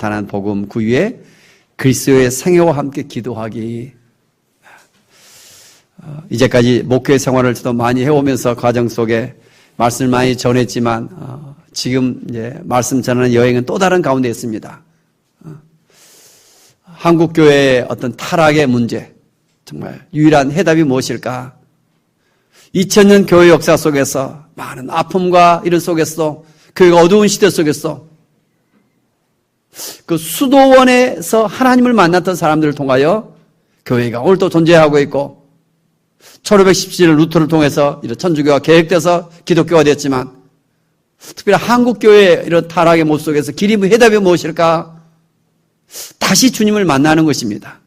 나타난 복음, 그 위에 그리스도의 생애와 함께 기도하기. 이제까지 목회 생활을 저도 많이 해오면서 과정 속에 말씀을 많이 전했지만 지금 이제 말씀 전하는 여행은 또 다른 가운데 있습니다. 한국 교회의 어떤 타락의 문제, 정말 유일한 해답이 무엇일까? 2000년 교회 역사 속에서 많은 아픔과 이런 속에서도 교회가 어두운 시대 속에서 그 수도원에서 하나님을 만났던 사람들을 통하여 교회가 오늘도 존재하고 있고 1517년 루터를 통해서 이런 천주교가 계획돼서 기독교가 됐지만 특별히 한국교회의 이런 타락의 모습 속에서 길이 해답이 무엇일까? 다시 주님을 만나는 것입니다.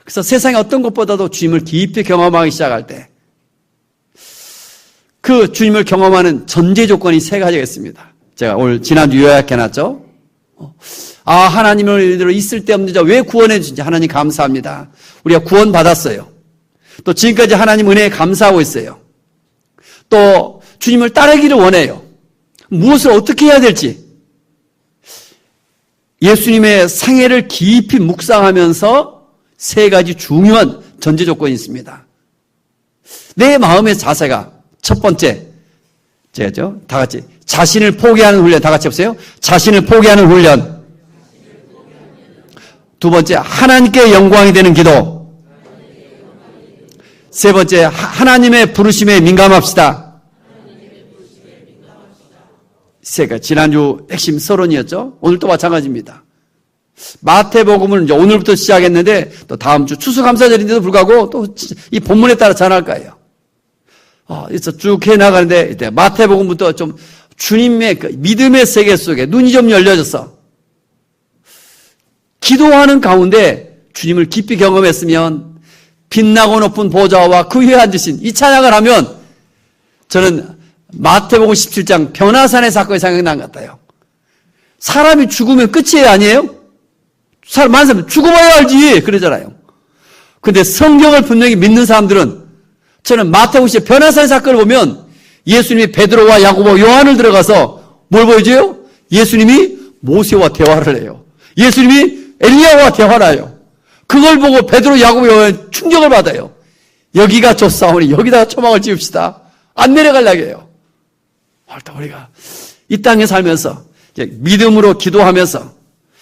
그래서 세상의 어떤 것보다도 주님을 깊이 경험하기 시작할 때 그 주님을 경험하는 전제 조건이 세 가지가 있습니다. 제가 오늘 지난주 요약해놨죠. 하나님을 있을 데 없는 자 왜 구원해 주신지 하나님 감사합니다. 우리가 구원 받았어요. 또 지금까지 하나님 은혜에 감사하고 있어요. 또 주님을 따르기를 원해요. 무엇을 어떻게 해야 될지 예수님의 생애를 깊이 묵상하면서 세 가지 중요한 전제 조건이 있습니다. 내 마음의 자세가 첫 번째, 제가죠. 다 같이 자신을 포기하는 훈련, 다 같이 해보세요. 자신을 포기하는 훈련. 두 번째, 하나님께 영광이 되는 기도. 세 번째, 하나님의 부르심에 민감합시다. 세 가지, 지난주 핵심 서론이었죠. 오늘도 마찬가지입니다. 마태복음을 이제 오늘부터 시작했는데 또 다음 주 추수감사절인데도 불구하고 또 이 본문에 따라 전할 거예요. 그래서 쭉 해나가는데 이때 마태복음부터 좀 주님의 그 믿음의 세계 속에 눈이 좀 열려져서 기도하는 가운데 주님을 깊이 경험했으면 빛나고 높은 보좌와 그 위에 앉으신 이 찬양을 하면 저는 마태복음 17장 변화산의 사건이 생각난 것 같아요. 사람이 죽으면 끝이에요, 아니에요? 많은 사람은 죽어봐야 알지 그러잖아요. 근데 성경을 분명히 믿는 사람들은 저는 마태복음 17장 변화산의 사건을 보면 예수님이 베드로와 야고보, 요한을 들어가서 뭘 보여줘요? 예수님이 모세와 대화를 해요. 예수님이 엘리야와 대화를 해요. 그걸 보고 베드로, 야고보, 요한 충격을 받아요. 여기가 좋사오니 여기다가 초막을 지읍시다. 안 내려가려고 해요. 우리가 이 땅에 살면서 믿음으로 기도하면서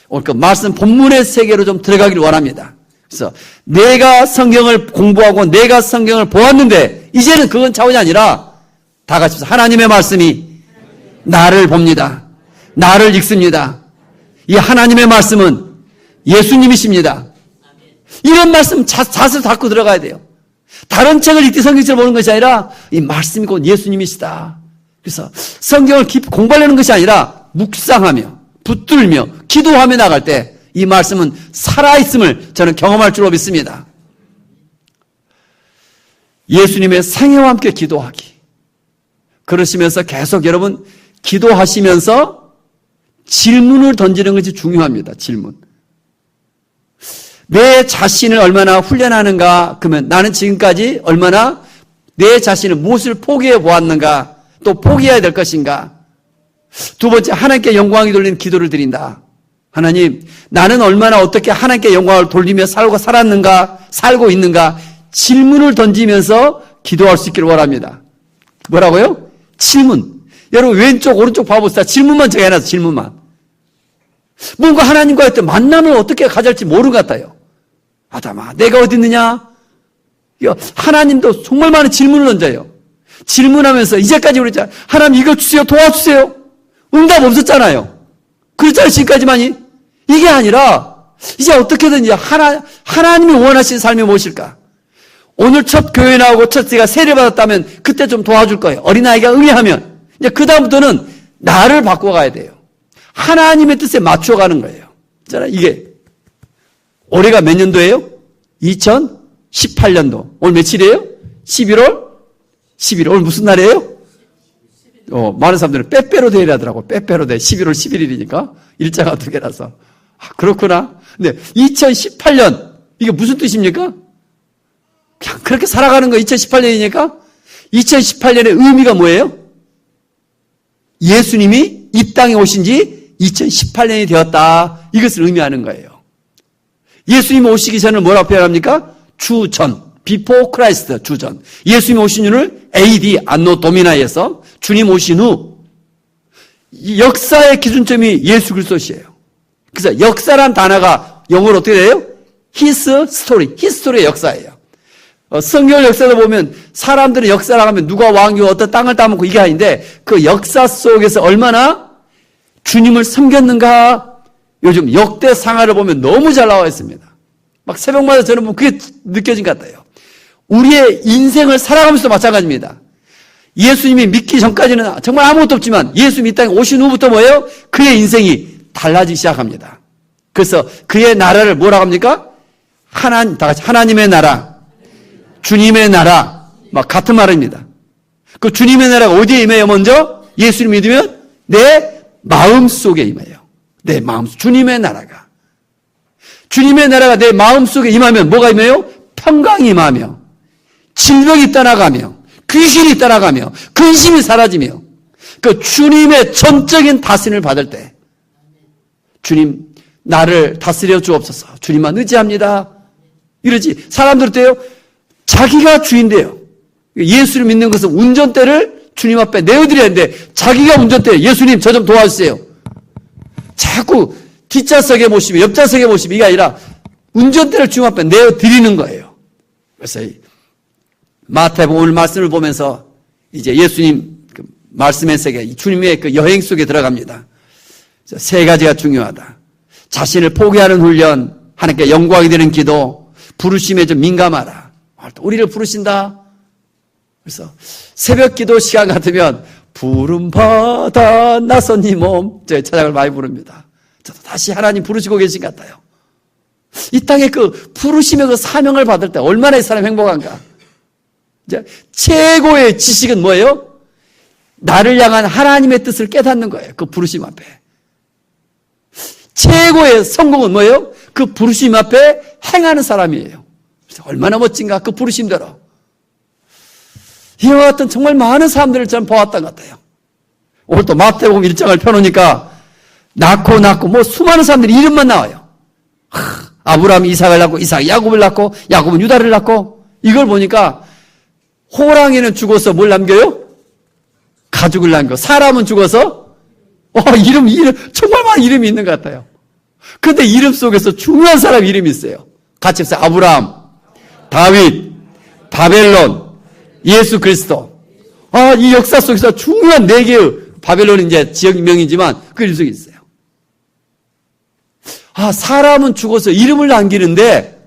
오늘 그 말씀 본문의 세계로 좀 들어가기를 원합니다. 그래서 내가 성경을 공부하고 내가 성경을 보았는데 이제는 그건 차원이 아니라 다 같이 하나님의 말씀이 나를 봅니다. 나를 읽습니다. 이 하나님의 말씀은 예수님이십니다. 이런 말씀 자세로 갖고 들어가야 돼요. 다른 책을 읽기 성경책을 보는 것이 아니라 이 말씀이 곧 예수님이시다. 그래서 성경을 깊이 공부하려는 것이 아니라 묵상하며 붙들며 기도하며 나갈 때 이 말씀은 살아있음을 저는 경험할 줄로 믿습니다. 예수님의 생애와 함께 기도하기. 그러시면서 계속 여러분 기도하시면서 질문을 던지는 것이 중요합니다. 질문. 내 자신을 얼마나 훈련하는가? 그러면 나는 지금까지 얼마나 내 자신을 무엇을 포기해 보았는가? 또 포기해야 될 것인가? 두 번째, 하나님께 영광이 돌리는 기도를 드린다. 하나님, 나는 얼마나 어떻게 하나님께 영광을 돌리며 살고 있는가? 질문을 던지면서 기도할 수 있기를 원합니다. 뭐라고요? 질문. 여러분 왼쪽 오른쪽 봐보세요. 질문만 제가 해놨어요. 질문만. 뭔가 하나님과의 어떤 만남을 어떻게 가질지 모르는 것 같아요. 아담아, 내가 어디 있느냐? 하나님도 정말 많은 질문을 던져요. 질문하면서 이제까지 우리 하나님 이거 주세요, 도와주세요. 응답 없었잖아요. 그렇잖아요, 지금까지만이. 이게 아니라 이제 어떻게든지 하나님이 원하시는 삶이 무엇일까? 오늘 첫 교회 나오고 첫 제가 세례 받았다면 그때 좀 도와줄 거예요. 어린아이가 응애하면 이제 그 다음부터는 나를 바꿔가야 돼요. 하나님의 뜻에 맞춰가는 거예요. 이게 올해가 몇 년도예요? 2018년도. 오늘 며칠이에요? 11월? 오늘 무슨 날이에요? 많은 사람들은 빼빼로 데이를 하더라고. 빼빼로 데이. 11월 11일이니까. 일자가 두 개라서. 그렇구나. 근데 2018년, 이게 무슨 뜻입니까? 그냥 그렇게 살아가는 거 2018년이니까? 2018년의 의미가 뭐예요? 예수님이 이 땅에 오신 지 2018년이 되었다. 이것을 의미하는 거예요. 예수님 오시기 전을 뭐라고 표현합니까? 주전, before Christ, 주전. 예수님 오신 후를 AD, 안노 도미나에서 주님 오신 후, 이 역사의 기준점이 예수 그리스도시에요. 그래서 역사란 단어가 영어로 어떻게 돼요? His story, 히스토리의 역사예요. 성경 역사를 보면 사람들의 역사라고 하면 누가 왕이고 어떤 땅을 따먹고 이게 아닌데 그 역사 속에서 얼마나 주님을 섬겼는가. 요즘 역대상하를 보면 너무 잘 나와 있습니다. 막 새벽마다 저는 보면 그게 느껴진 것 같아요. 우리의 인생을 살아가면서도 마찬가지입니다. 예수님이 믿기 전까지는 정말 아무것도 없지만 예수님이 이 땅에 오신 후부터 뭐예요? 그의 인생이 달라지기 시작합니다. 그래서 그의 나라를 뭐라고 합니까? 다 같이 하나님의 나라, 주님의 나라, 막 같은 말입니다. 그 주님의 나라가 어디에 임해요? 먼저 예수를 믿으면 내 마음 속에 임해요. 내 마음, 주님의 나라가. 주님의 나라가 내 마음 속에 임하면 뭐가 임해요? 평강이 임하며, 질병이 떠나가며, 귀신이 떠나가며, 근심이 사라지며, 그 주님의 전적인 다스림을 받을 때, 주님, 나를 다스려 주옵소서. 주님만 의지합니다. 이러지. 사람들 때요, 자기가 주인데요. 예수를 믿는 것은 운전대를 주님 앞에 내어드려야 하는데, 자기가 운전대, 예수님 저 좀 도와주세요. 자꾸 뒷좌석에 모시면, 옆좌석에 모시면 이게 아니라 운전대를 주님 앞에 내어드리는 거예요. 그래서 마태복음 오늘 말씀을 보면서 이제 예수님 그 말씀의 세계, 주님의 그 여행 속에 들어갑니다. 세 가지가 중요하다. 자신을 포기하는 훈련, 하나님께 영광이 되는 기도, 부르심에 좀 민감하라. 우리를 부르신다. 그래서 새벽 기도 시간 같으면 부름 받아 나선 이 몸, 제 찬양을 많이 부릅니다. 저도 다시 하나님 부르시고 계신 것 같아요. 이 땅에 그 부르심의 그 사명을 받을 때 얼마나 이 사람이 행복한가. 이제 최고의 지식은 뭐예요? 나를 향한 하나님의 뜻을 깨닫는 거예요. 그 부르심 앞에. 최고의 성공은 뭐예요? 그 부르심 앞에 행하는 사람이에요. 얼마나 멋진가, 그 부르심대로. 이와 같은 정말 많은 사람들을 저는 보았던 것 같아요. 오늘 또 마태복음 1장을 펴놓으니까 낳고 뭐 수많은 사람들이 이름만 나와요. 아브라함이 이삭을 낳고 이삭이 야곱을 낳고 야곱은 유다를 낳고 이걸 보니까 호랑이는 죽어서 뭘 남겨요? 가죽을 남겨. 사람은 죽어서 이름 정말 많은 이름이 있는 것 같아요. 그런데 이름 속에서 중요한 사람 이름이 있어요. 같이 해서 아브라함, 다윗, 바벨론, 예수 그리스도. 이 역사 속에서 중요한 4개의 바벨론은 이제 지역명이지만 그 이름 속에 있어요. 사람은 죽어서 이름을 남기는데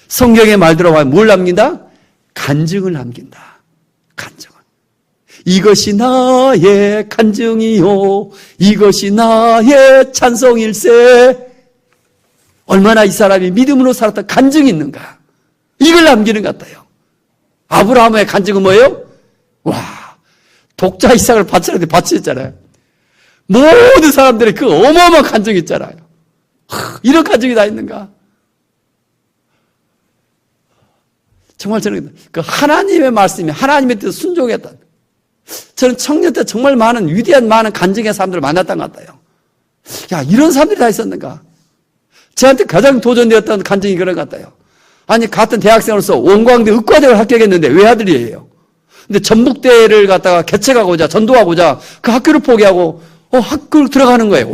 성경의 말대로 뭘 남긴다? 간증을 남긴다. 간증을. 이것이 나의 간증이요. 이것이 나의 찬송일세. 얼마나 이 사람이 믿음으로 살았던 간증이 있는가. 이걸 남기는 것 같아요. 아브라함의 간증은 뭐예요? 독자 이삭을 바치는데 바치셨잖아요. 모든 사람들이 그 어마어마한 간증이 있잖아요. 이런 간증이 다 있는가? 정말 저는 그 하나님의 말씀이 하나님의 뜻을 순종했다. 저는 청년 때 정말 많은 위대한 많은 간증의 사람들을 만났던 것 같아요. 이런 사람들이 다 있었는가? 저한테 가장 도전되었던 간증이 그런 것 같아요. 아니 같은 대학생으로서 원광대 의과대를 합격했는데 외아들이에요. 근데 전북대를 갖다가 개척하고자 전도하고자 그 학교를 포기하고 학교를 들어가는 거예요.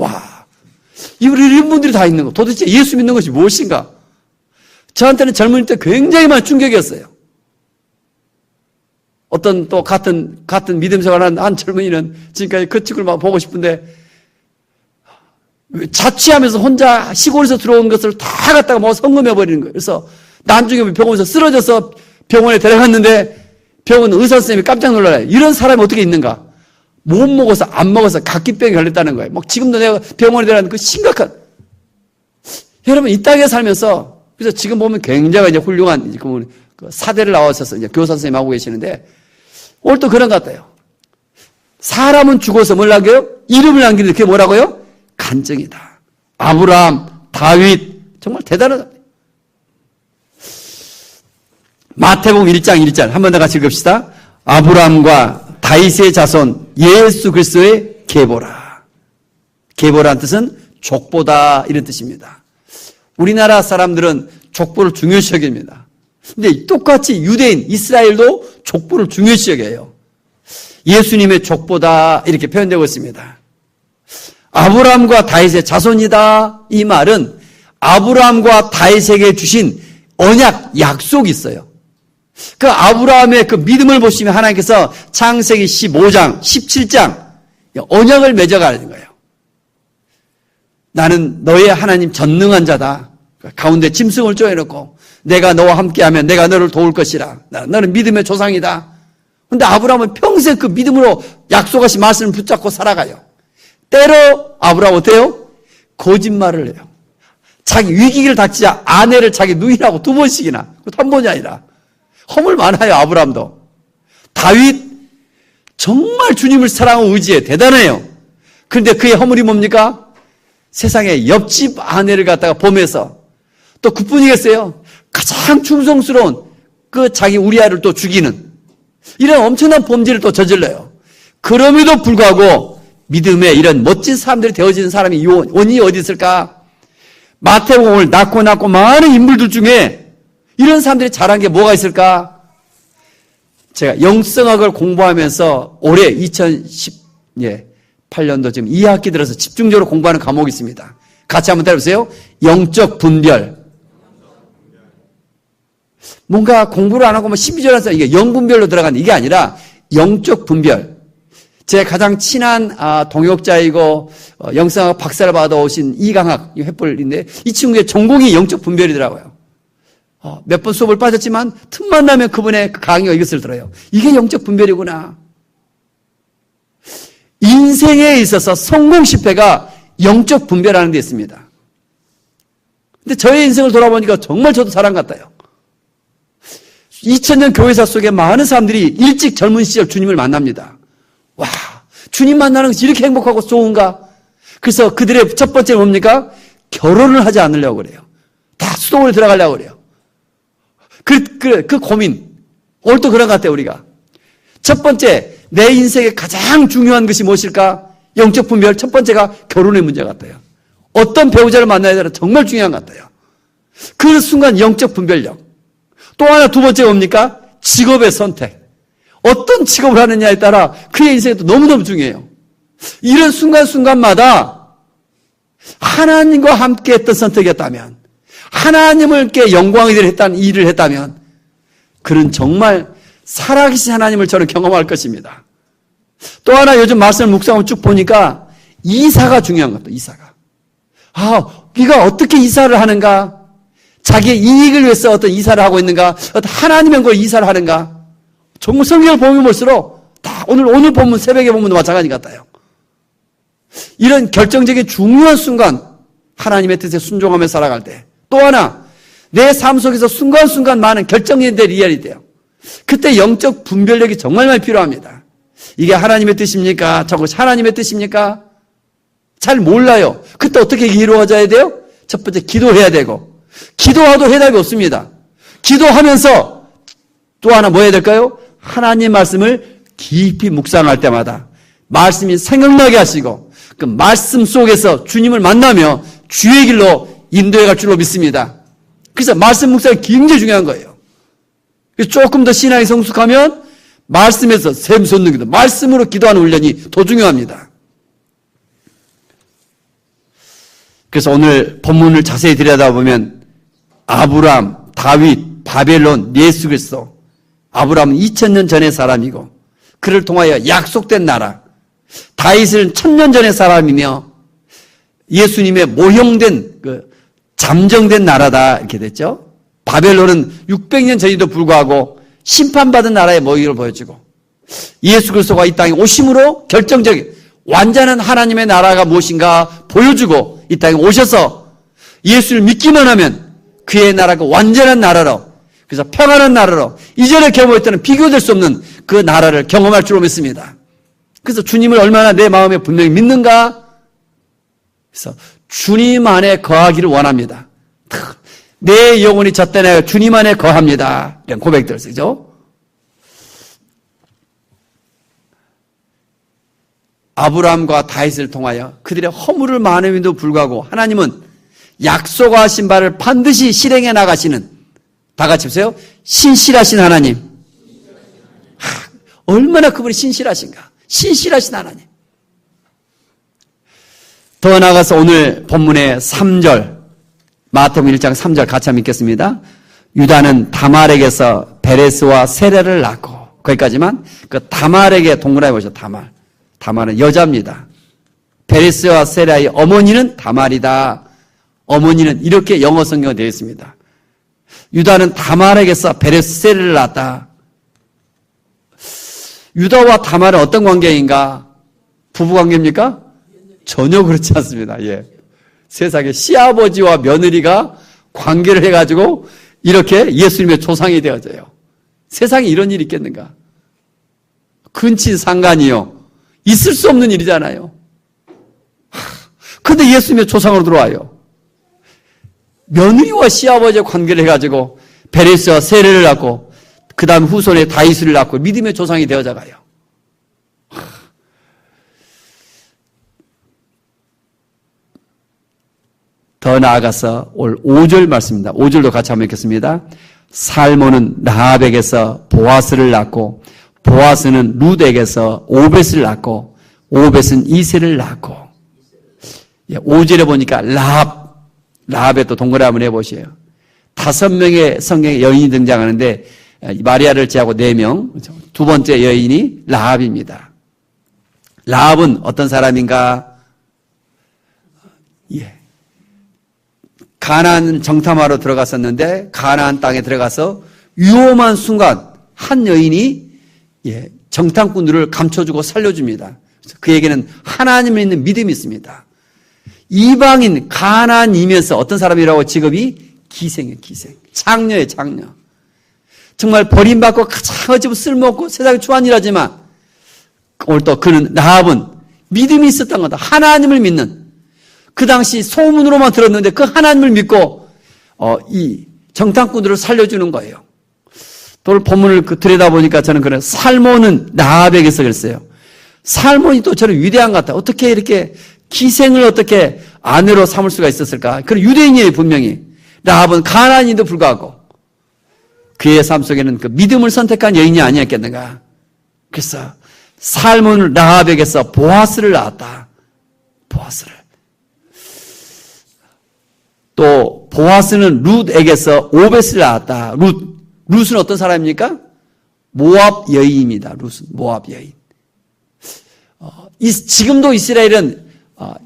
이런 분들이 다 있는 거. 도대체 예수 믿는 것이 무엇인가? 저한테는 젊은이 때 굉장히 많은 충격이었어요. 어떤 또 같은 믿음 생활하는 한 젊은이는 지금까지 그 친구를 막 보고 싶은데 자취하면서 혼자 시골에서 들어온 것을 다 갖다가 뭐 성금해버리는 거예요. 그래서 나중에 병원에서 쓰러져서 병원에 데려갔는데 병원 의사 선생님이 깜짝 놀라요. 이런 사람이 어떻게 있는가? 못 먹어서 안 먹어서 각기병이 걸렸다는 거예요. 지금도 내가 병원에 데려갔는데 그 심각한. 여러분 이 땅에 살면서 그래서 지금 보면 굉장히 이제 훌륭한 그 사대를 나와서 이제 교사 선생님 하고 계시는데 오늘 또 그런 것 같아요. 사람은 죽어서 뭘 남겨요? 이름을 남기는데 그게 뭐라고요? 간증이다. 아브라함, 다윗 정말 대단하다. 마태복음 1장 1절 한 번 더 같이 읽읍시다. 아브라함과 다윗의 자손 예수 그리스도의 계보라. 계보라는 뜻은 족보다 이런 뜻입니다. 우리나라 사람들은 족보를 중요시 여깁니다. 근데 똑같이 유대인 이스라엘도 족보를 중요시 여겨요. 예수님의 족보다 이렇게 표현되고 있습니다. 아브라함과 다윗의 자손이다. 이 말은 아브라함과 다윗에게 주신 언약, 약속이 있어요. 그 아브라함의 그 믿음을 보시면 하나님께서 창세기 15장, 17장 언약을 맺어가는 거예요. 나는 너의 하나님 전능한 자다. 가운데 짐승을 쪼여놓고 내가 너와 함께하면 내가 너를 도울 것이라. 너는 믿음의 조상이다. 그런데 아브라함은 평생 그 믿음으로 약속하신 말씀을 붙잡고 살아가요. 때로 아브라함 어때요? 거짓말을 해요. 자기 위기를 닥치자 아내를 자기 누이라고 2번씩이나, 한 번이 아니라. 허물 많아요, 아브라함도. 다윗, 정말 주님을 사랑하고 의지해. 대단해요. 그런데 그의 허물이 뭡니까? 세상에 옆집 아내를 갖다가 범해서 또 그뿐이겠어요. 가장 충성스러운 그 자기 우리아를 또 죽이는 이런 엄청난 범죄를 또 저질러요. 그럼에도 불구하고 믿음의 이런 멋진 사람들이 되어지는 사람이 원인이 어디 있을까? 마태복음을 낳고 많은 인물들 중에 이런 사람들이 잘한 게 뭐가 있을까? 제가 영성학을 공부하면서 올해 2018년도 지금 2학기 들어서 집중적으로 공부하는 과목이 있습니다. 같이 한번 따라해보세요. 영적 분별. 뭔가 공부를 안 하고 심리전에서 이게 영분별로 들어가는 이게 아니라 영적 분별. 제 가장 친한 동역자이고 영성학 박사를 받아오신 이강학 횃불인데 이 친구의 전공이 영적 분별이더라고요. 몇 번 수업을 빠졌지만 틈만 나면 그분의 그 강의가 이것을 들어요. 이게 영적 분별이구나. 인생에 있어서 성공 실패가 영적 분별하는 데 있습니다. 근데 저의 인생을 돌아보니까 정말 저도 사람 같아요. 2000년 교회사 속에 많은 사람들이 일찍 젊은 시절 주님을 만납니다. 와, 주님 만나는 것이 이렇게 행복하고 좋은가? 그래서 그들의 첫 번째 뭡니까? 결혼을 하지 않으려고 그래요. 다 수도원에 들어가려고 그래요. 그 고민. 오늘 또 그런 것 같아요, 우리가. 첫 번째, 내 인생에 가장 중요한 것이 무엇일까? 영적 분별 첫 번째가 결혼의 문제 같아요. 어떤 배우자를 만나야 되나 정말 중요한 것 같아요. 그 순간 영적 분별력. 또 하나 두 번째 뭡니까? 직업의 선택. 어떤 직업을 하느냐에 따라 그의 인생도 너무너무 중요해요. 이런 순간순간마다 하나님과 함께 했던 선택이었다면, 하나님께 영광이 했다는 일을 했다면, 그는 정말 살아계신 하나님을 저는 경험할 것입니다. 또 하나 요즘 말씀을 묵상하고 쭉 보니까 이사가 중요한 것 같아요. 이사가. 네가 어떻게 이사를 하는가? 자기의 이익을 위해서 어떤 이사를 하고 있는가? 어떤 하나님의 걸 이사를 하는가? 정말 성경을 보면 볼수록 다 오늘 본문 새벽에 보면 마찬가지 같아요. 이런 결정적인 중요한 순간 하나님의 뜻에 순종하며 살아갈 때 또 하나 내 삶 속에서 순간순간 많은 결정인들 리얼이 돼요. 그때 영적 분별력이 정말 많이 필요합니다. 이게 하나님의 뜻입니까? 저것이 하나님의 뜻입니까? 잘 몰라요. 그때 어떻게 이루어져야 돼요? 첫 번째 기도해야 되고 기도하도 해답이 없습니다. 기도하면서 또 하나 뭐 해야 될까요? 하나님 말씀을 깊이 묵상할 때마다 말씀이 생각나게 하시고 그 말씀 속에서 주님을 만나며 주의 길로 인도해 갈 줄로 믿습니다. 그래서 말씀 묵상이 굉장히 중요한 거예요. 조금 더 신앙이 성숙하면 말씀에서 샘 솟는 기도, 말씀으로 기도하는 훈련이 더 중요합니다. 그래서 오늘 본문을 자세히 들여다보면 아브라함, 다윗, 바벨론, 예수 그리스도. 아브라함은 2000년 전의 사람이고 그를 통하여 약속된 나라. 다윗은 1000년 전의 사람이며 예수님의 모형된 잠정된 나라다 이렇게 됐죠. 바벨론은 600년 전에도 불구하고 심판받은 나라의 모형을 보여주고 예수 그리스도가 이 땅에 오심으로 결정적인 완전한 하나님의 나라가 무엇인가 보여주고 이 땅에 오셔서 예수를 믿기만 하면 그의 나라가 완전한 나라로, 그래서 평안한 나라로 이전에 경험했던 비교될 수 없는 그 나라를 경험할 줄로 믿습니다. 그래서 주님을 얼마나 내 마음에 분명히 믿는가? 그래서 주님 안에 거하기를 원합니다. 내 영혼이 젖대나요 주님 안에 거합니다. 이런 고백들을 쓰죠. 아브라함과 다윗을 통하여 그들의 허물을 많음에도 불구하고 하나님은 약속하신 바를 반드시 실행해 나가시는, 다 같이 보세요. 신실하신 하나님. 얼마나 그분이 신실하신가. 신실하신 하나님. 더 나아가서 오늘 본문의 3절, 마태복음 1장 3절 같이 한번 읽겠습니다. 유다는 다말에게서 베레스와 세레를 낳고, 거기까지만. 그 다말에게 동그라미 보시죠. 다말은 여자입니다. 베레스와 세라의 어머니는 다말이다. 어머니는 이렇게 영어 성경에 되어 있습니다. 유다는 다말에게서 베레스 세레를 낳았다. 유다와 다말은 어떤 관계인가? 부부 관계입니까? 전혀 그렇지 않습니다. 예. 세상에 시아버지와 며느리가 관계를 해가지고 이렇게 예수님의 조상이 되어져요. 세상에 이런 일이 있겠는가? 근친 상간이요. 있을 수 없는 일이잖아요. 근데 예수님의 조상으로 들어와요. 며느리와 시아버지의 관계를 해가지고 베레스와 세레를 낳고 그 다음 후손에 다윗을 낳고 믿음의 조상이 되어져 가요. 더 나아가서 올 5절 말씀입니다. 5절도 같이 한번 읽겠습니다. 살몬은 라합에게서 보아스를 낳고 보아스는 룻에게서 오벳을 낳고 오벳은 이세를 낳고. 5절에 보니까 라합에 또 동그라미 한번 해보세요. 5명의 성경에 여인이 등장하는데 마리아를 제하고 4명, 두 번째 여인이 라합입니다. 라합은 어떤 사람인가? 가나안 정탐하러 들어갔었는데 가나안 땅에 들어가서 위험한 순간 한 여인이 정탐꾼들을 감춰주고 살려줍니다. 그에게는 하나님을 믿는 믿음이 있습니다. 이방인 가나안이면서 어떤 사람이라고 직업이 기생이에요. 기생. 장녀예요. 장녀. 정말 버림받고 가장 어찌 쓸모없고 세상에 추한 일하지만 오늘 또 그는 라합은 믿음이 있었던 거다. 하나님을 믿는. 그 당시 소문으로만 들었는데 그 하나님을 믿고 이 정탐꾼들을 살려주는 거예요. 또 본문을 들여다보니까 저는 그런 살몬은 라합에게서 그랬어요. 살몬이 또 저는 위대한 것 같다. 어떻게 이렇게 기생을 어떻게 아내로 삼을 수가 있었을까? 그런 유대인이에요. 분명히. 라합은 가나안인도 불구하고 그의 삶 속에는 그 믿음을 선택한 여인이 아니었겠는가. 그래서 살몬은 라합에게서 보아스를 낳았다. 보아스를. 또 보아스는 룻에게서 오벳을 낳았다. 룻은 어떤 사람입니까? 모압 여인입니다. 룻은 모압 여인. 지금도 이스라엘은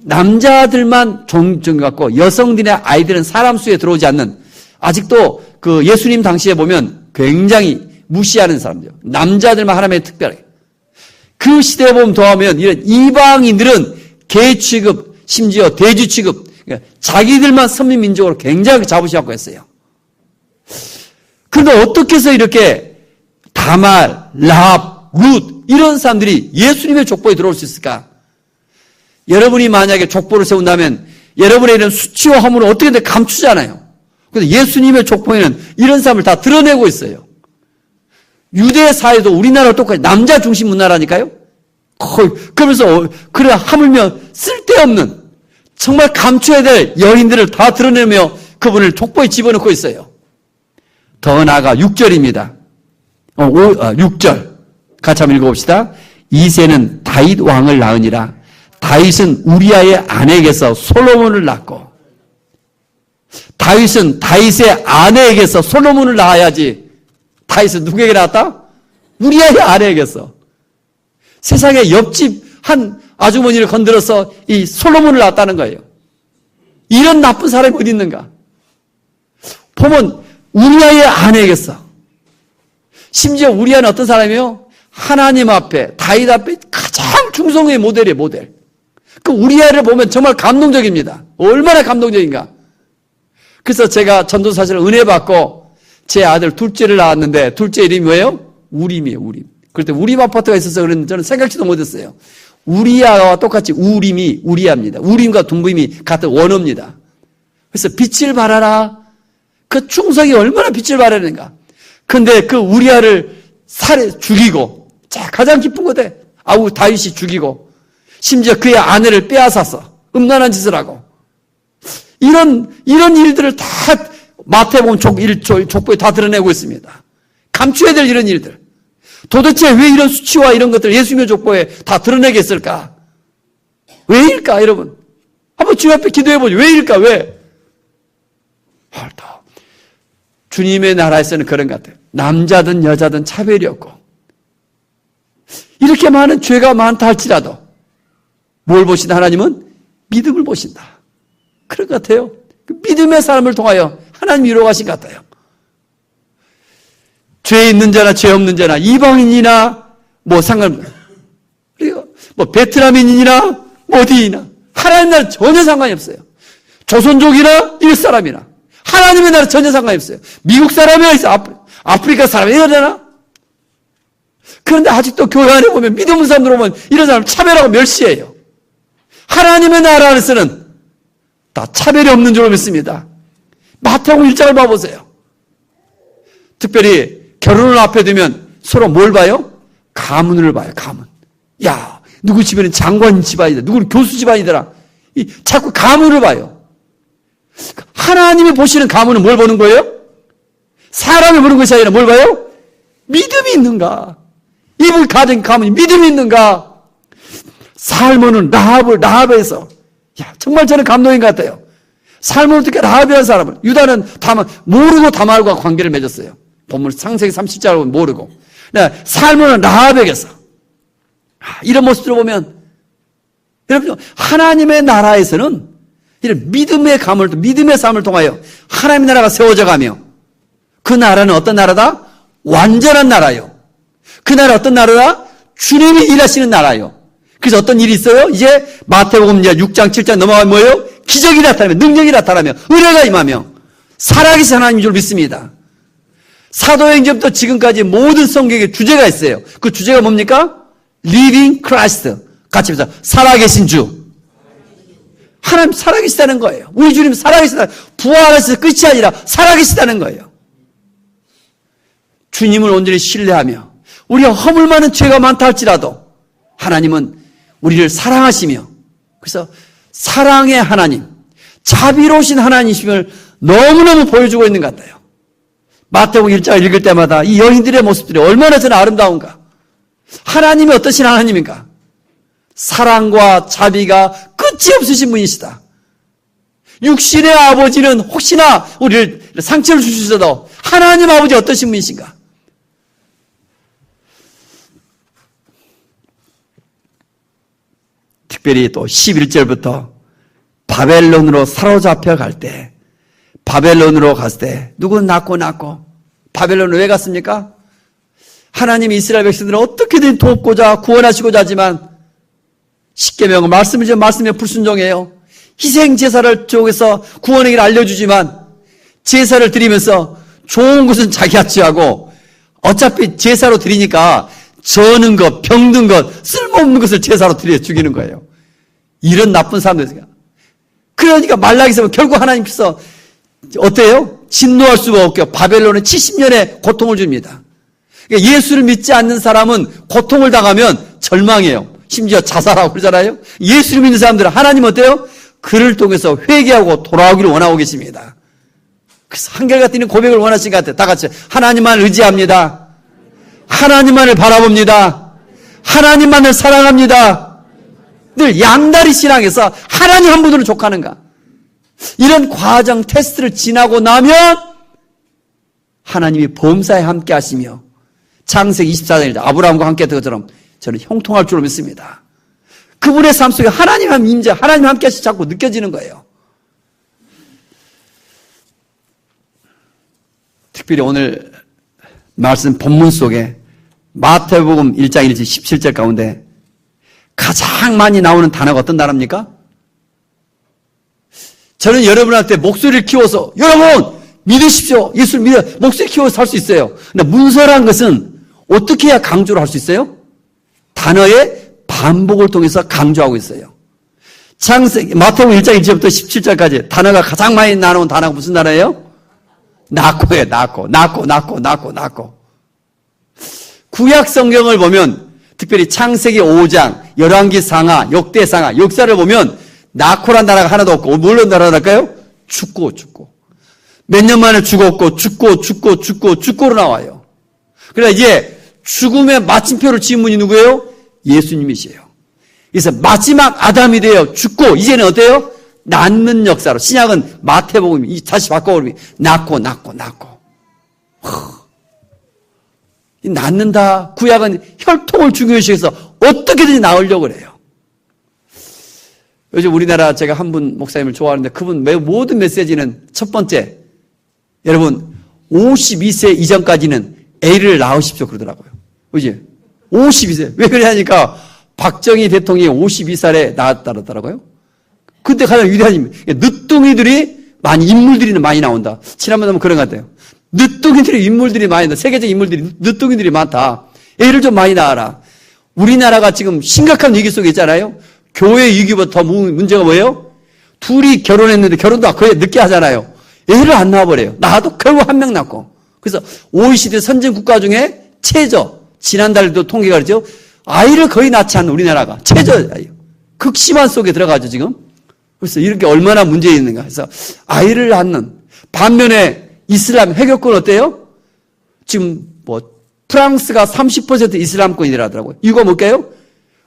남자들만 종종 갖고 여성들의 아이들은 사람 수에 들어오지 않는, 아직도 그 예수님 당시에 보면 굉장히 무시하는 사람들, 남자들만 하나님의 특별하게. 그 시대에 보면 더하면 이런 이방인들은 개 취급, 심지어 돼지 취급, 자기들만 선민민족으로 굉장히 자부심하고 했어요. 그런데 어떻게 해서 이렇게 다말, 라합, 룻 이런 사람들이 예수님의 족보에 들어올 수 있을까? 여러분이 만약에 족보를 세운다면 여러분의 이런 수치와 허물을 어떻게든 감추잖아요. 그런데 예수님의 족보에는 이런 사람을 다 드러내고 있어요. 유대 사회도 우리나라와 똑같이 남자 중심 문화라니까요. 그러면서 그래 하물며 쓸데없는 정말 감춰야 될 여인들을 다 드러내며 그분을 족보에 집어넣고 있어요. 더 나아가 6절입니다. 6절 같이 한번 읽어봅시다. 이새는 다윗 왕을 낳으니라. 다윗은 우리아의 아내에게서 솔로몬을 낳고, 다윗은 다윗의 아내에게서 솔로몬을 낳아야지. 다윗은 누구에게 낳았다? 우리아의 아내에게서. 세상에 옆집 한 아주머니를 건드려서 이 솔로몬을 낳았다는 거예요. 이런 나쁜 사람이 어디 있는가? 보면 우리아의 아내에게서. 심지어 우리아는 어떤 사람이에요? 하나님 앞에, 다윗 앞에 가장 충성의 모델이에요. 모델. 그 우리아를 보면 정말 감동적입니다. 얼마나 감동적인가. 그래서 제가 전도사실 은혜 받고 제 아들 둘째를 낳았는데 둘째 이름이 뭐예요? 우림이에요. 우림. 그때 우림 아파트가 있어서 그랬는데 저는 생각지도 못했어요. 우리아와 똑같이 우림이 우리아입니다. 우림과 둠빔이 같은 원어입니다. 그래서 빛을 발하라. 그 충성이 얼마나 빛을 발하는가. 근데 그 우리아를 죽이고, 자, 가장 기쁜 거대. 다윗이 죽이고, 심지어 그의 아내를 빼앗아서 음란한 짓을 하고 이런 일들을 다 마태복음 족보에 다 드러내고 있습니다. 감춰야 될 이런 일들. 도대체 왜 이런 수치와 이런 것들을 예수님의 족보에 다 드러내겠을까? 왜일까, 여러분? 한번 주님 앞에 기도해보죠. 왜일까, 왜? 주님의 나라에서는 그런 것 같아요. 남자든 여자든 차별이 없고, 이렇게 많은 죄가 많다 할지라도, 뭘 보신다? 하나님은 믿음을 보신다. 그런 것 같아요. 그 믿음의 사람을 통하여 하나님 위로하신 것 같아요. 죄 있는 자나 죄 없는 자나 이방인이나 그리고 베트남인이나 어디이나 하나님 나라 전혀 상관이 없어요. 조선족이나 이웃 사람이나 하나님의 나라 전혀 상관이 없어요. 미국 사람이나 있어, 아프리카 사람이나 이러잖아. 그런데 아직도 교회 안에 보면 믿음 없는 사람들 오면 이런 사람 차별하고 멸시해요. 하나님의 나라 안에서는 다 차별이 없는 줄로 믿습니다. 마태복음 1장을 봐보세요. 특별히 결혼을 앞에 두면 서로 뭘 봐요? 가문을 봐요. 가문. 야, 누구 집에는 장관 집안이다. 누구는 교수 집안이더라. 자꾸 가문을 봐요. 하나님이 보시는 가문은 뭘 보는 거예요? 사람이 보는 것이 아니라 뭘 봐요? 믿음이 있는가? 이불 가정 가문이 믿음이 있는가? 살몬은 라합에서 정말 저는 감동인 것 같아요. 살몬은 어떻게 라합이라는 사람을, 유다는 모르고 다말과 관계를 맺었어요. 본문 창세기 30장을 보면 모르고. 살몬은 라합에게서 이런 모습들을 보면 여러분, 하나님의 나라에서는 이런 믿음의 믿음의 삶을 통하여 하나님의 나라가 세워져 가며 그 나라는 어떤 나라다? 완전한 나라요. 그 나라 어떤 나라다? 주님이 일하시는 나라요. 그래서 어떤 일이 있어요? 이제 마태복음 6장 7장 넘어가면 뭐예요? 기적이 나타나며 능력이 나타나며 은혜가 임하며 살아계신 하나님인 줄 믿습니다. 사도행전부터 지금까지 모든 성경에 주제가 있어요. 그 주제가 뭡니까? Living Christ. 같이 해서 살아계신 주. 하나님 살아계시다는 거예요. 우리 주님 살아계시다. 부활하셔서 끝이 아니라 살아계시다는 거예요. 주님을 온전히 신뢰하며 우리가 허물 많은 죄가 많다 할지라도 하나님은 우리를 사랑하시며 그래서 사랑의 하나님, 자비로우신 하나님이심을 너무너무 보여주고 있는 것 같아요. 마태복음 1장을 읽을 때마다 이 여인들의 모습들이 얼마나 저는 아름다운가. 하나님이 어떠신 하나님인가. 사랑과 자비가 끝이 없으신 분이시다. 육신의 아버지는 혹시나 우리를 상처를 주시더라도 하나님 아버지 어떠신 분이신가. 특별히 또 11절부터 바벨론으로 사로잡혀 갈 때, 바벨론으로 갔을 때 누구는 낳고 바벨론으로 왜 갔습니까? 하나님이 이스라엘 백성들을 어떻게든 돕고자 구원하시고자 하지만 십계명은 말씀에 불순종해요. 희생 제사를 쪽에서 구원의 길을 알려주지만 제사를 드리면서 좋은 것은 자기가 취하고 어차피 제사로 드리니까 저는 것, 병든 것, 쓸모없는 것을 제사로 드려 죽이는 거예요. 이런 나쁜 사람들. 그러니까 말라기서 보면 결국 하나님께서 어때요? 진노할 수가 없게 바벨론은 70년의 고통을 줍니다. 그러니까 예수를 믿지 않는 사람은 고통을 당하면 절망해요. 심지어 자살하고 그러잖아요. 예수를 믿는 사람들은 하나님 어때요? 그를 통해서 회개하고 돌아오기를 원하고 계십니다. 그래서 한결같은 이런 고백을 원하신 것 같아요. 다 같이 하나님만 의지합니다. 하나님만을 바라봅니다. 하나님만을 사랑합니다. 늘 양다리 신앙에서 하나님 한 분으로 족하는가. 이런 과정 테스트를 지나고 나면 하나님이 범사에 함께 하시며 창세기 24장에 아브라함과 함께 했던 것처럼 저는 형통할 줄로 믿습니다. 그분의 삶 속에 하나님 임재, 하나님 함께 하시 자꾸 느껴지는 거예요. 특별히 오늘 말씀 본문 속에 마태복음 1장 1절 17절 가운데 가장 많이 나오는 단어가 어떤 단어입니까? 저는 여러분한테 목소리를 키워서 여러분 믿으십시오. 예수를 믿어 목소리 키워서 살 수 있어요. 근데 문서란 것은 어떻게 해야 강조를 할 수 있어요? 단어의 반복을 통해서 강조하고 있어요. 마태복음 1장 1절부터 17절까지 단어가 가장 많이 나오는 단어가 무슨 단어예요? 낳고예요. 낳고. 구약 성경을 보면 특별히 창세기 5장, 열왕기 상하, 역대 상하, 역사를 보면 나코란 나라가 하나도 없고 뭘로 나라랄까요? 죽고 몇 년 만에 죽었고 죽고로 나와요. 그러나 이제 죽음의 마침표를 지은 분이 누구예요? 예수님이시에요. 그래서 마지막 아담이 되어 죽고 이제는 어때요? 낳는 역사로. 신약은 마태복음이 다시 바꿔버리면 낳고 이 낳는다. 구약은 혈통을 중요시 해서 어떻게든지 낳으려고 그래요. 요즘 우리나라 제가 한 분 목사님을 좋아하는데 그분 모든 메시지는 첫 번째, 여러분 52세 이전까지는 애를 낳으십시오 그러더라고요. 그지? 52세. 왜 그러냐니까 박정희 대통령이 52살에 낳았다 그러더라고요. 그때 가장 위대한 인물들이 많이 나온다. 지난번에 보면 그런 것 같아요. 인물들이 많이 나온다. 세계적 인물들이 늦둥이들이 많다. 애를 좀 많이 낳아라. 우리나라가 지금 심각한 위기 속에 있잖아요. 교회 위기보다 더 문제가 뭐예요? 둘이 결혼했는데 결혼도 거의 늦게 하잖아요. 애를 안 낳아버려요. 낳아도 결국 한 명 낳고. 그래서 OECD 선진 국가 중에 최저, 지난달도 통계가 그러죠. 아이를 거의 낳지 않는 우리나라가 최저예요. 극심한 속에 들어가죠 지금. 그래서 이렇게 얼마나 문제 있는가. 그래서 아이를 낳는. 반면에 이슬람 회교권 어때요? 지금 프랑스가 30% 이슬람권이라더라고요. 이유가 뭘까요?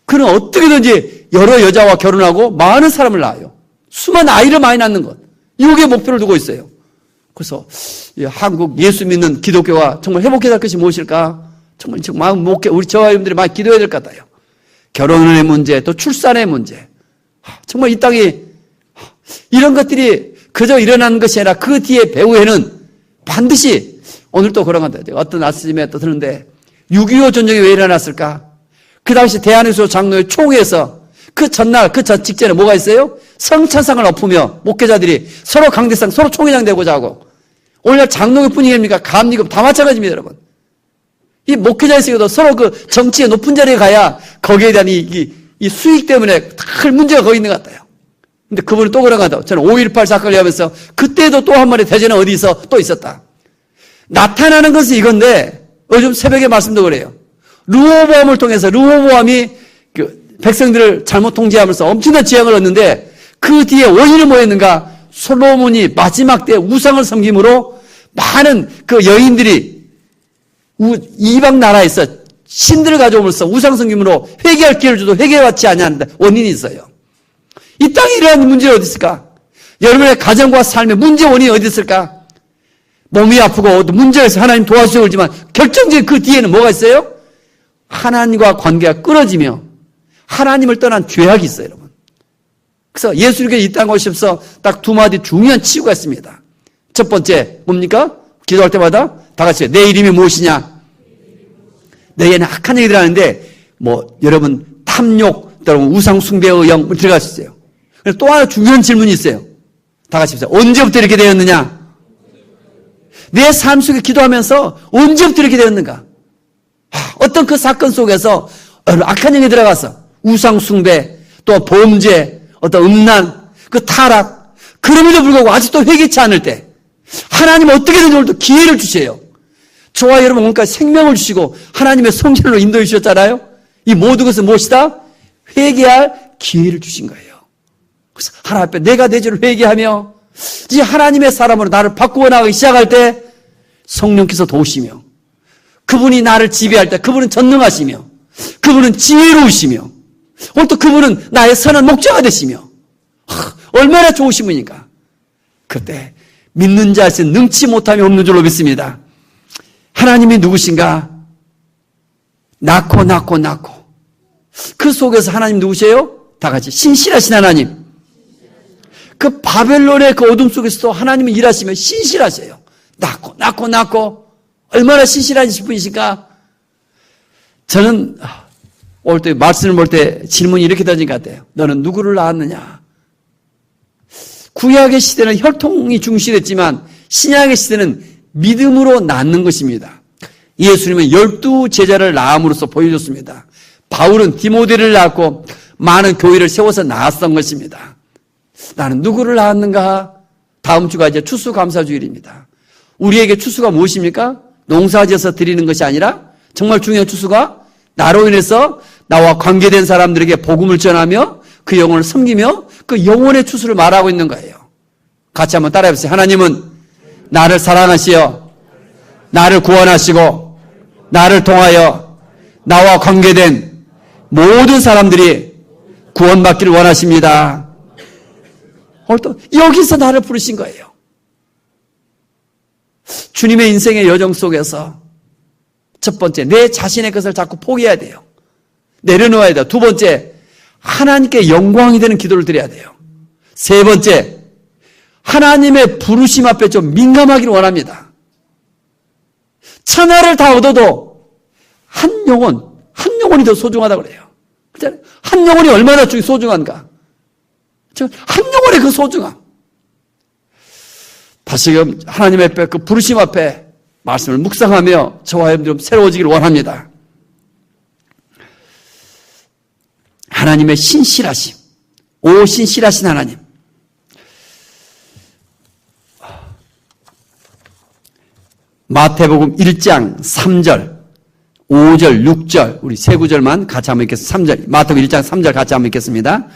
그는 어떻게든지 여러 여자와 결혼하고 많은 사람을 낳아요. 수많은 아이를 많이 낳는 것. 이게 목표를 두고 있어요. 그래서 한국 예수 믿는 기독교가 정말 회복해야 할 것이 무엇일까? 정말 우리 저와 여러분들이 많이 기도해야 될 것 같아요. 결혼의 문제, 또 출산의 문제. 정말 이 땅이 이런 것들이 그저 일어나는 것이 아니라 그 뒤에 배후에는 반드시 오늘 또 그런 것 같아요. 어떤 아침에 또 드는데 6.25 전쟁이 왜 일어났을까? 그 당시 대한민국 장로회 총회에서 그 전날, 그 전 직전에 뭐가 있어요? 성찬상을 엎으며 목회자들이 서로 강대상, 서로 총회장 되고자 하고 오늘날 장로회 분위기입니까? 감리급 다 마찬가지입니다, 여러분. 이 목회자에서도 서로 그 정치의 높은 자리에 가야 거기에 대한 이 수익 때문에 큰 문제가 거기 있는 것 같아요. 근데 그분은 또 그런 것 같아요. 저는 5.18 사건을 하면서 그때도 또 한 번의 대전은 어디서 또 있었다. 나타나는 것은 이건데 요즘 새벽에 말씀도 그래요. 르호보암을 통해서 르호보암이 백성들을 잘못 통제하면서 엄청난 지향을 얻는데 그 뒤에 원인은 뭐였는가? 솔로몬이 마지막 때 우상을 섬김으로 많은 그 여인들이 이방 나라에서 신들을 가져오면서 우상 섬김으로 회개할 기회를 줘도 회개받지 않냐는 원인이 있어요. 이 땅에 이러한 문제가 어디 있을까? 여러분의 가정과 삶의 문제 원인이 어디 있을까? 몸이 아프고 문제가 있어 하나님 도와주셔야 하지만 결정적인 그 뒤에는 뭐가 있어요? 하나님과 관계가 끊어지며 하나님을 떠난 죄악이 있어요, 여러분. 그래서 예수님께 이 땅에 오셔서 딱 두 마디 중요한 치유가 있습니다. 첫 번째 뭡니까? 기도할 때마다 다 같이 내 이름이 무엇이냐? 내게는 악한 얘기들 하는데 여러분 탐욕, 여러분 우상 숭배의 영 들어갈 수 있어요. 그래서 또 하나 중요한 질문이 있어요. 다 같이 보세요. 언제부터 이렇게 되었느냐? 내 삶 속에 기도하면서 언제부터 이렇게 되었는가? 어떤 그 사건 속에서 악한 영이 들어가서 우상 숭배, 또 범죄, 어떤 음란, 그 타락, 그럼에도 불구하고 아직도 회개치 않을 때 하나님은 어떻게든지 오늘도 기회를 주세요. 저와 여러분 오늘까 생명을 주시고 하나님의 성전으로 인도해 주셨잖아요. 이 모든 것은 무엇이다? 회개할 기회를 주신 거예요. 그래서 하나님 앞에 내가 내 죄를 회개하며 이제 하나님의 사람으로 나를 바꾸어 나가기 시작할 때 성령께서 도우시며 그분이 나를 지배할 때 그분은 전능하시며 그분은 지혜로우시며 오늘 또 그분은 나의 선한 목자가 되시며 얼마나 좋으신 분입니까? 그때 믿는 자신 능치 못함이 없는 줄로 믿습니다. 하나님이 누구신가? 낳고 그 속에서 하나님 누구세요? 다 같이 신실하신 하나님. 그 바벨론의 그 어둠 속에서도 하나님은 일하시며 신실하세요. 낳고 얼마나 신실하신 분이신가? 저는 올 때 말씀을 볼 때 질문이 이렇게 던진 것 같아요. 너는 누구를 낳았느냐? 구약의 시대는 혈통이 중시됐지만 신약의 시대는 믿음으로 낳는 것입니다. 예수님은 12제자를 낳음으로써 보여줬습니다. 바울은 디모데를 낳았고 많은 교회를 세워서 낳았던 것입니다. 나는 누구를 낳았는가? 다음 주가 이제 추수감사주일입니다. 우리에게 추수가 무엇입니까? 농사지어서 드리는 것이 아니라 정말 중요한 추수가 나로 인해서 나와 관계된 사람들에게 복음을 전하며 그 영혼을 섬기며 그 영혼의 추수를 말하고 있는 거예요. 같이 한번 따라해보세요. 하나님은 나를 사랑하시어 나를 구원하시고 나를 통하여 나와 관계된 모든 사람들이 구원받기를 원하십니다. 오늘 또 여기서 나를 부르신 거예요. 주님의 인생의 여정 속에서 첫 번째, 내 자신의 것을 자꾸 포기해야 돼요. 내려놓아야 돼요. 두 번째, 하나님께 영광이 되는 기도를 드려야 돼요. 세 번째, 하나님의 부르심 앞에 좀 민감하기를 원합니다. 천하를 다 얻어도 한 영혼이 더 소중하다고 그래요. 한 영혼이 얼마나 소중한가? 한 영혼의 그 소중함. 다시금 하나님의 앞에 그 부르심 앞에 말씀을 묵상하며 저와 여러분들 좀 새로워지기를 원합니다. 하나님의 신실하심, 오 신실하신 하나님. 마태복음 1장 3절, 5절, 6절 우리 세 구절만 같이 한번 읽겠습니다. 3절, 마태복음 1장 3절 같이 한번 읽겠습니다.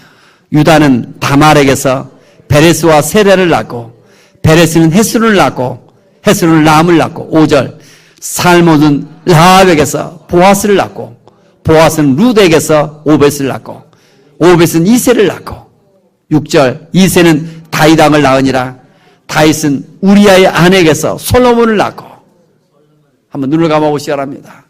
유다는 다말에게서 베레스와 세레를 낳고 베레스는 헤스론을 낳고 헤스론은 람을 낳고 5절 살몬은 라합에게서 보아스를 낳고 보아스는 룻에게서 오벳을 낳고 오벳은 이세를 낳고 6절 이세는 다윗 왕을 낳으니라 다윗은 우리아의 아내에게서 솔로몬을 낳고 한번 눈을 감아보시기 바랍니다.